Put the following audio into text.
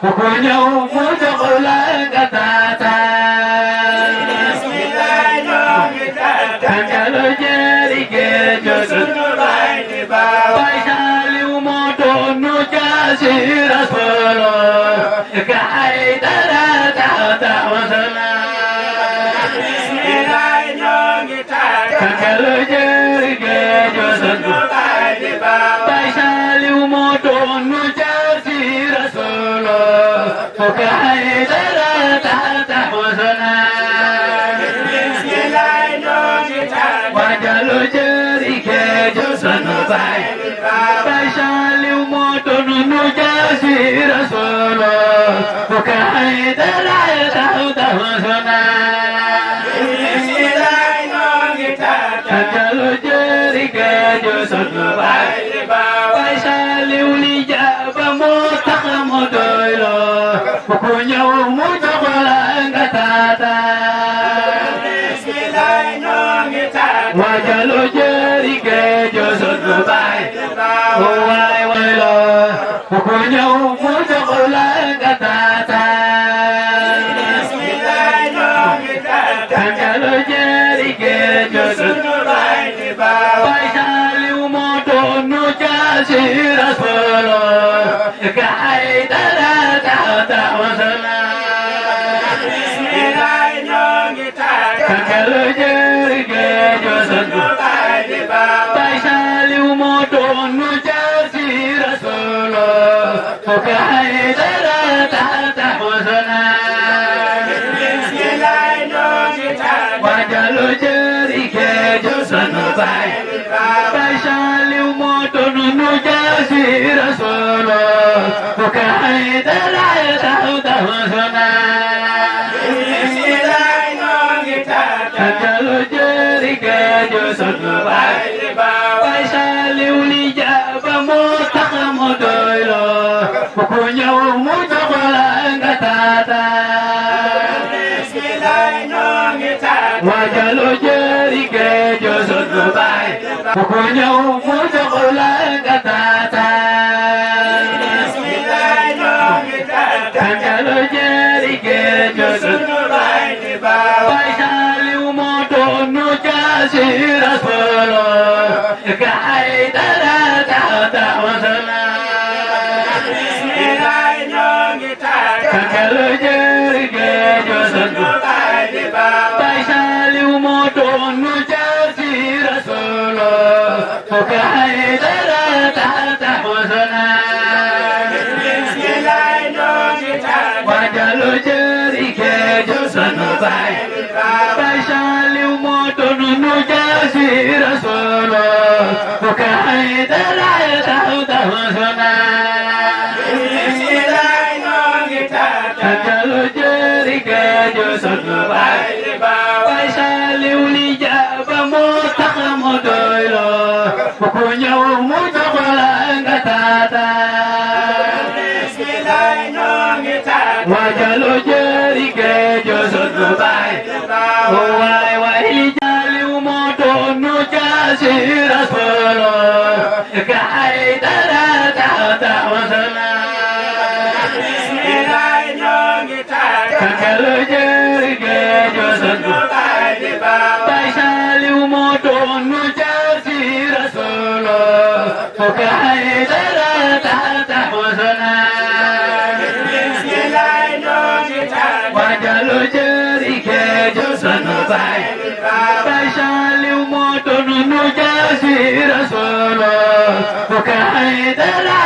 ku ñëw mu jox la nga taataan bismillah ñoo ngi taataan kangalu jëri géejo sunu baay di baaw Baay Saaliw moo doonu jaasi Rasuulu gaay dara taw wasala bismillah ñoo ngi taataan kangalu jëri géejo sunu baay di baaw Baay Saaliw moo doonu jaasi Rasuulu gaay dara taw wasala bismillah ñoo ngi taataan wajalu jëri géejo sunu baay Baay Saaliw moo doonu jaasi Rasuulu gaay dara taw wasala bismillah ñoo ngi taataan kangalu jëri géejo sunu baay di baaw Baay Saaliw li jaaba moo tax mu doyloo ku ñëw mu jox la nga taataan bismillah ñoo ngi taataan wajalu jëri géejo sunu baay waay wayloo ku ñëw mu jox la nga taataan bismillah ñoo ngi taataan kangalu jëri géejo sunu baay di baaw Baay Saaliw moo doonu jaasi Rasuulu gaay dara taw wasala bismillah ñoo ngi taataan kangalu jëri géejo sunu baay di baaw Baay Saaliw moo doonu jaasi Rasuulu gaay dara taw wasala bismillah ñoo ngi taataan wajalu jëri géejo sunu baay Baay Saaliw moo doonu jaasi Rasuulu gaay dara taw wasala bismillah ñoo ngi taataan kangalu jëri géejo sunu baay di baaw Baay Saaliw li jaaba moo tax mu doyloo ku ñëw mu jox la nga taataan bismillah ñoo ngi taataan wajalu jëri géejo sunu baay ku ñëw mu jox la nga taataan bismillah ñoo ngi taataan kangalu jëri géejo sunu baay di baaw Baay Saaliw moo doonu jaasi Rasuulu gaay dara taw wasala bismillah ñoo ngi taataan kangalu jëri géejo sunu baay di baaw Baay Saaliw moo doonu jaasi Rasuulu gaay dara taw wasala bismillah ñoo ngi taataan wajalu jëri géejo sunu baay Baay Saaliw moo doonu jaasi Rasuulu gaay dara taw wasala bismillah ñoo ngi taataan kangalu jëri géejo sunu baay di baaw Baay Saaliw li jaaba moo tax mu doyloo ku ñëw mu jox la nga taataan bismillah ñoo ngi taataan wajalu jëri géejo sunu baay waay waay li Saaliw moo doonu jaasi Rasuulu gaay dara taw wasala bismillah ñoo ngi taataan kangalu jëri géejo sunu baay di baaw Baay Saaliw moo doonu jaasi Rasuulu gaay dara taw wasala bismillah ñoo ngi taataan wajalu jëri géejo sunu baay Baay Saaliw moo doonu jaasi Rasuulu gaay dara